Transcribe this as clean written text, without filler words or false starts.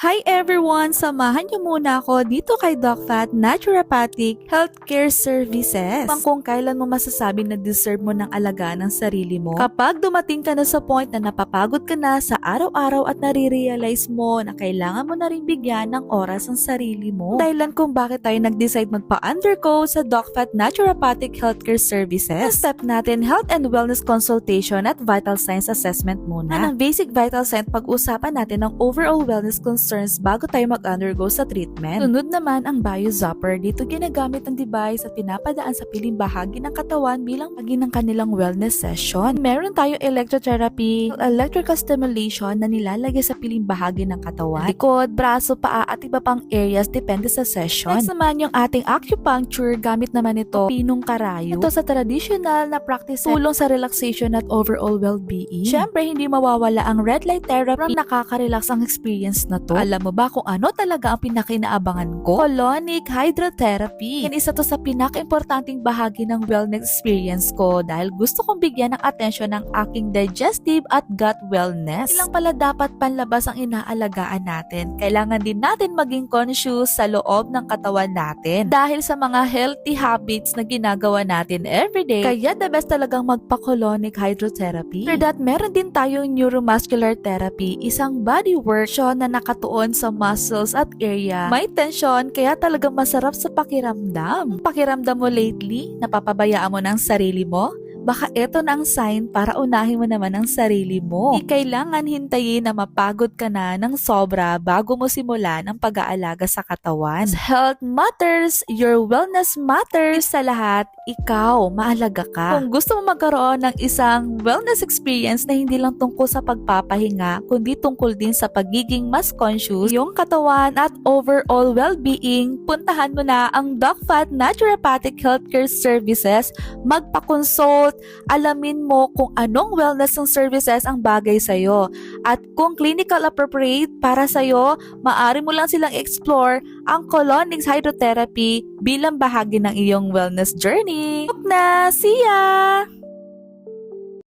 Hi everyone! Samahan niyo muna ako dito kay DocFat Naturopathic Healthcare Services. Kung kailan mo masasabing na deserve mo ng alagaan ng sarili mo. Kapag dumating ka na sa point na napapagod ka na sa araw-araw at nare-realize mo na kailangan mo na rin bigyan ng oras ang sarili mo. Dahilan kung bakit tayo nag-decide magpa-undergo sa DocFat Naturopathic Healthcare Services. Ang step natin, health and wellness consultation at vital signs assessment muna. Ang basic vital sign, pag-usapan natin ang overall wellness concerns bago tayo mag-undergo sa treatment. Sunod naman ang BioZapper. Dito ginagamit ang device at pinapadaan sa piling bahagi ng katawan bilang bahagi ng kanilang wellness session. Meron tayo electrotherapy, electrical stimulation na nilalagay sa piling bahagi ng katawan. Likod, braso, paa at iba pang areas depende sa session. Next naman yung ating acupuncture. Gamit naman ito pinong karayo. Ito sa traditional na practice, tulong sa relaxation at overall well-being. Syempre, hindi mawawala ang red light therapy. Nakaka-relax ang experience na to. Alam mo ba kung ano talaga ang pinakinaabangan ko? Colonic hydrotherapy. Yan isa to sa pinaka-importanting bahagi ng wellness experience ko dahil gusto kong bigyan ng atensyon ng aking digestive at gut wellness. Ilang pala dapat panlabas ang inaalagaan natin. Kailangan din natin maging conscious sa loob ng katawan natin dahil sa mga healthy habits na ginagawa natin everyday. Kaya the best talagang magpa-colonic hydrotherapy. After that, meron din tayong neuromuscular therapy, isang body work na nakatuon sa muscles at area. May tension kaya talagang masarap sa pakiramdam. Pakiramdam mo lately, napapabayaan mo ng sarili mo? Baka eto na ang sign para unahin mo naman ang sarili mo. Hindi kailangan hintayin na mapagod ka na ng sobra bago mo simulan ang pag-aalaga sa katawan. Health matters, your wellness matters. Sa lahat, ikaw, maalaga ka. Kung gusto mo magkaroon ng isang wellness experience na hindi lang tungkol sa pagpapahinga, kundi tungkol din sa pagiging mas conscious, yung katawan at overall well-being, puntahan mo na ang DocFat Naturopathic Healthcare Services. Magpa-consult, alamin mo kung anong wellness ng services ang bagay sa'yo. At kung clinical appropriate para sa'yo, maaari mo lang silang explore ang colonic hydrotherapy bilang bahagi ng iyong wellness journey. Na, see ya!